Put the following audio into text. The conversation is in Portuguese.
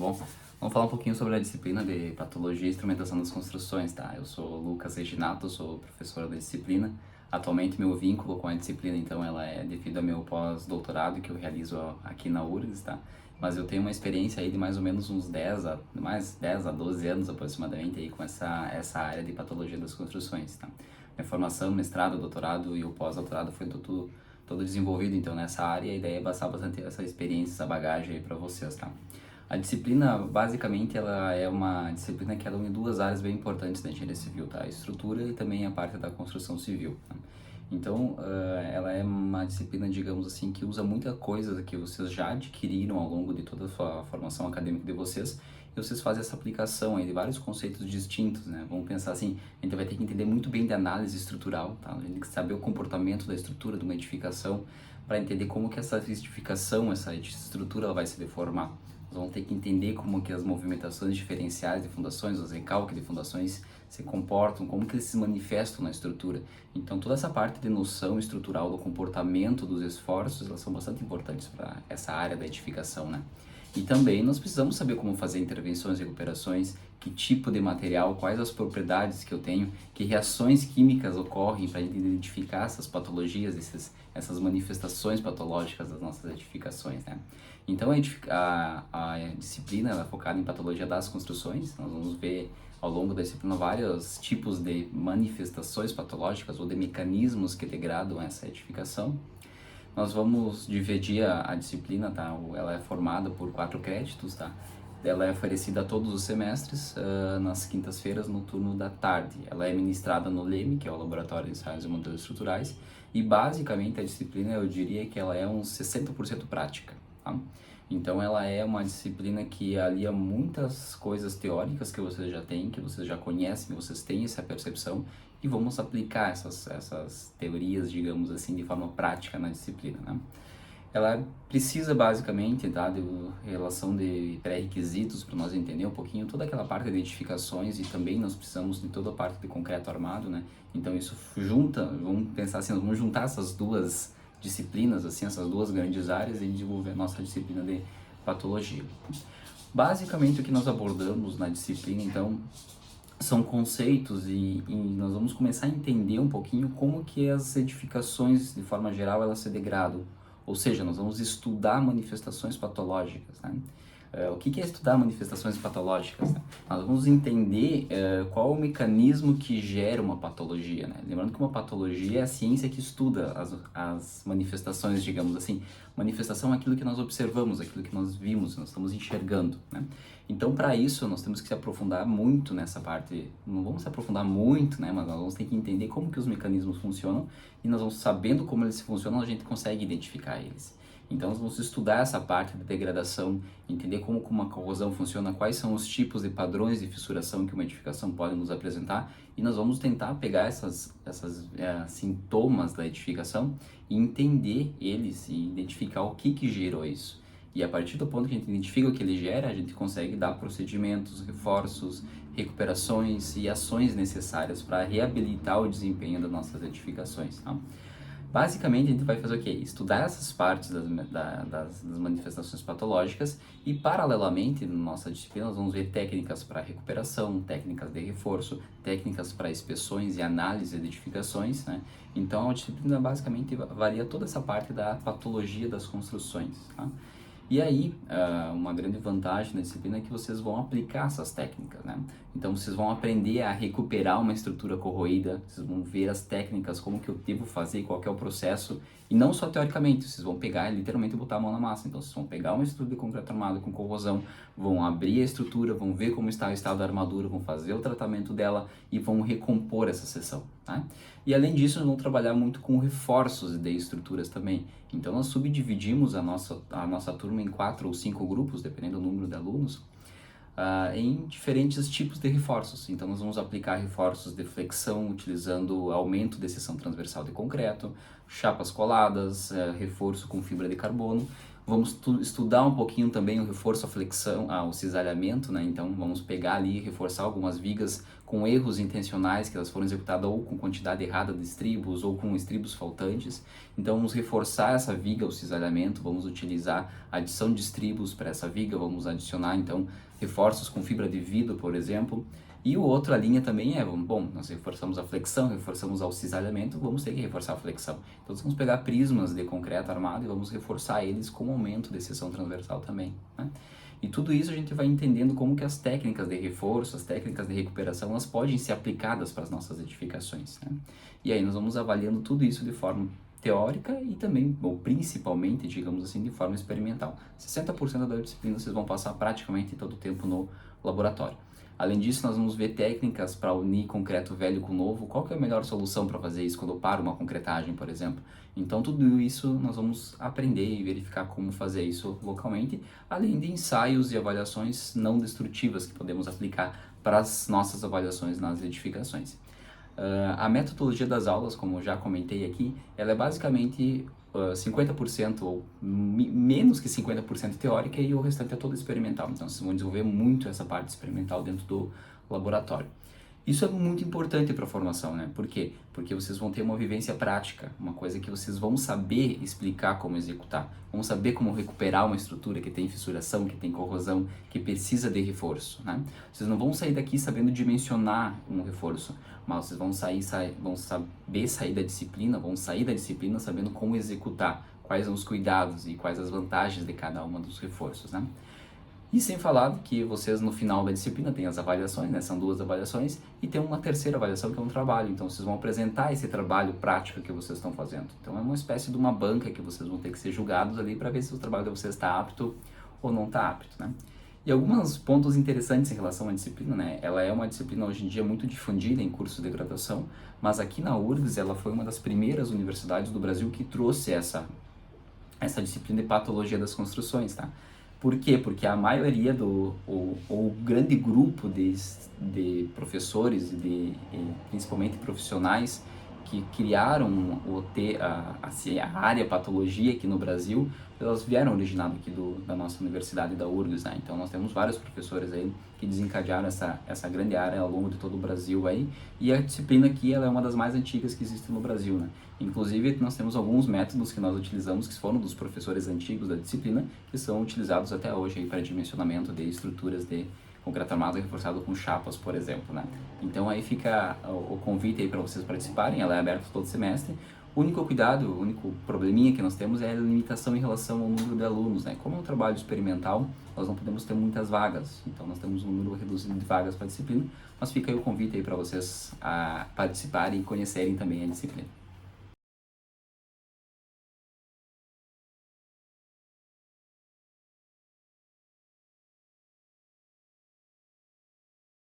bom? Vamos falar um pouquinho sobre a disciplina de Patologia e Instrumentação das Construções, tá? Eu sou o Lucas Reginato, sou professor da disciplina. Atualmente, meu vínculo com a disciplina, então, ela é devido ao meu pós-doutorado que eu realizo aqui na URGS, tá? Mas eu tenho uma experiência aí de mais ou menos uns 10 a 12 anos aproximadamente aí com essa área de Patologia das Construções, tá? Minha formação, mestrado, doutorado e o pós-doutorado foi todo desenvolvido, então, nessa área, e daí é passar bastante essa experiência, essa bagagem aí para vocês, tá? A disciplina, basicamente, ela é uma disciplina que ela une duas áreas bem importantes da engenharia civil, tá? A estrutura e também a parte da construção civil, tá? Então, ela é uma disciplina, digamos assim, que usa muita coisa que vocês já adquiriram ao longo de toda a sua formação acadêmica de vocês, e vocês fazem essa aplicação aí de vários conceitos distintos, né? Vamos pensar assim, a gente vai ter que entender muito bem de análise estrutural, tá? A gente tem que saber o comportamento da estrutura de uma edificação para entender como que essa edificação, essa estrutura, ela vai se deformar. Nós vamos ter que entender como que as movimentações diferenciais de fundações, os recalques de fundações se comportam, como que eles se manifestam na estrutura. Então, toda essa parte de noção estrutural do comportamento dos esforços, elas são bastante importantes para essa área da edificação, né? E também nós precisamos saber como fazer intervenções e recuperações, que tipo de material, quais as propriedades que eu tenho, que reações químicas ocorrem para a gente identificar essas patologias, essas manifestações patológicas das nossas edificações, né? Então a disciplina ela é focada em patologia das construções. Nós vamos ver ao longo da disciplina vários tipos de manifestações patológicas ou de mecanismos que degradam essa edificação. Nós vamos dividir a disciplina, tá? Ela é formada por 4 créditos, tá? Ela é oferecida a todos os semestres, nas quintas-feiras, no turno da tarde. Ela é ministrada no LEME, que é o Laboratório de Ensaios e Modelos Estruturais, e basicamente a disciplina, eu diria que ela é uns 60% prática, tá? Então ela é uma disciplina que alia muitas coisas teóricas que vocês já têm, que vocês já conhecem, vocês têm essa percepção, e vamos aplicar essas teorias, digamos assim, de forma prática na disciplina, né? Ela precisa basicamente, tá, de relação de pré-requisitos para nós entender um pouquinho toda aquela parte de edificações, e também nós precisamos de toda a parte de concreto armado, né? Então isso junta, vamos pensar assim, nós vamos juntar essas duas disciplinas, assim, essas duas grandes áreas, e desenvolver a nossa disciplina de patologia. Basicamente o que nós abordamos na disciplina, então, são conceitos e nós vamos começar a entender um pouquinho como que as edificações, de forma geral, elas se degradam. Ou seja, nós vamos estudar manifestações patológicas, né? O que é estudar manifestações patológicas, né? Nós vamos entender qual é o mecanismo que gera uma patologia, né? Lembrando que uma patologia é a ciência que estuda as manifestações, digamos assim. Manifestação é aquilo que nós observamos, aquilo que nós vimos, nós estamos enxergando, né? Então, para isso, nós temos que se aprofundar muito nessa parte. Não vamos se aprofundar muito, né? Mas nós vamos ter que entender como que os mecanismos funcionam, e nós vamos, sabendo como eles funcionam, a gente consegue identificar eles. Então, nós vamos estudar essa parte da degradação, entender como uma corrosão funciona, quais são os tipos de padrões de fissuração que uma edificação pode nos apresentar, e nós vamos tentar pegar esses sintomas da edificação e entender eles e identificar o que gerou isso. E a partir do ponto que a gente identifica o que ele gera, a gente consegue dar procedimentos, reforços, recuperações e ações necessárias para reabilitar o desempenho das nossas edificações, tá? Basicamente, a gente vai fazer o quê? Estudar essas partes das manifestações patológicas, e, paralelamente, na nossa disciplina, nós vamos ver técnicas para recuperação, técnicas de reforço, técnicas para inspeções e análise de edificações, né? Então, a disciplina basicamente varia toda essa parte da patologia das construções, tá? E aí, uma grande vantagem da disciplina é que vocês vão aplicar essas técnicas, né? Então, vocês vão aprender a recuperar uma estrutura corroída, vocês vão ver as técnicas, como que eu devo fazer, qual que é o processo, e não só teoricamente, vocês vão pegar e literalmente botar a mão na massa. Então, vocês vão pegar uma estrutura de concreto armado com corrosão, vão abrir a estrutura, vão ver como está o estado da armadura, vão fazer o tratamento dela e vão recompor essa seção, tá? E além disso, nós vamos trabalhar muito com reforços de estruturas também. Então, nós subdividimos a nossa turma em 4 ou 5 grupos, dependendo do número de alunos, em diferentes tipos de reforços. Então, nós vamos aplicar reforços de flexão utilizando aumento de seção transversal de concreto, chapas coladas, reforço com fibra de carbono. Vamos estudar um pouquinho também o reforço à flexão, ao cisalhamento, né? Então, vamos pegar ali e reforçar algumas vigas com erros intencionais, que elas foram executadas ou com quantidade errada de estribos ou com estribos faltantes. Então vamos reforçar essa viga, o cisalhamento, vamos utilizar a adição de estribos para essa viga, vamos adicionar então reforços com fibra de vidro, por exemplo. E o outra linha também é, bom, nós reforçamos a flexão, reforçamos o cisalhamento, vamos ter que reforçar a flexão. Então nós vamos pegar prismas de concreto armado e vamos reforçar eles com aumento de seção transversal também, né? E tudo isso a gente vai entendendo como que as técnicas de reforço, as técnicas de recuperação, elas podem ser aplicadas para as nossas edificações, né? E aí nós vamos avaliando tudo isso de forma teórica e também, ou principalmente, digamos assim, de forma experimental. 60% da disciplina vocês vão passar praticamente todo o tempo no laboratório. Além disso, nós vamos ver técnicas para unir concreto velho com novo. Qual que é a melhor solução para fazer isso quando eu paro uma concretagem, por exemplo? Então, tudo isso nós vamos aprender e verificar como fazer isso localmente, além de ensaios e avaliações não destrutivas que podemos aplicar para as nossas avaliações nas edificações. A metodologia das aulas, como eu já comentei aqui, ela é basicamente 50% ou menos que 50% teórica e o restante é todo experimental. Então, vocês vão desenvolver muito essa parte experimental dentro do laboratório. Isso é muito importante para a formação, né? Por quê? Porque vocês vão ter uma vivência prática, uma coisa que vocês vão saber explicar como executar, vão saber como recuperar uma estrutura que tem fissuração, que tem corrosão, que precisa de reforço, né? Vocês não vão sair daqui sabendo dimensionar um reforço, mas vocês vão saber sair da disciplina, vão sair da disciplina sabendo como executar, quais são os cuidados e quais as vantagens de cada uma dos reforços, né? E sem falar que vocês no final da disciplina têm as avaliações, né? São 2 avaliações e tem uma terceira avaliação que é um trabalho. Então vocês vão apresentar esse trabalho prático que vocês estão fazendo. Então é uma espécie de uma banca que vocês vão ter que ser julgados ali para ver se o trabalho de vocês está apto ou não está apto, né? E alguns pontos interessantes em relação à disciplina, né? Ela é uma disciplina hoje em dia muito difundida em cursos de graduação, mas aqui na URGS ela foi uma das primeiras universidades do Brasil que trouxe essa disciplina de patologia das construções, tá? Por quê? Porque a maioria o grande grupo de professores e principalmente profissionais que criaram a área patologia aqui no Brasil, elas vieram originadas aqui da nossa universidade, da URGS, né? Então nós temos vários professores aí que desencadearam essa grande área ao longo de todo o Brasil aí, e a disciplina aqui ela é uma das mais antigas que existe no Brasil, né? Inclusive nós temos alguns métodos que nós utilizamos que foram dos professores antigos da disciplina, que são utilizados até hoje aí para dimensionamento de estruturas de concreto armado reforçado com chapas, por exemplo, né? Então aí fica o convite aí para vocês participarem, ela é aberta todo semestre. O único cuidado, o único probleminha que nós temos é a limitação em relação ao número de alunos, né? Como é um trabalho experimental, nós não podemos ter muitas vagas, então nós temos um número reduzido de vagas para a disciplina, mas fica aí o convite aí para vocês participarem e conhecerem também a disciplina.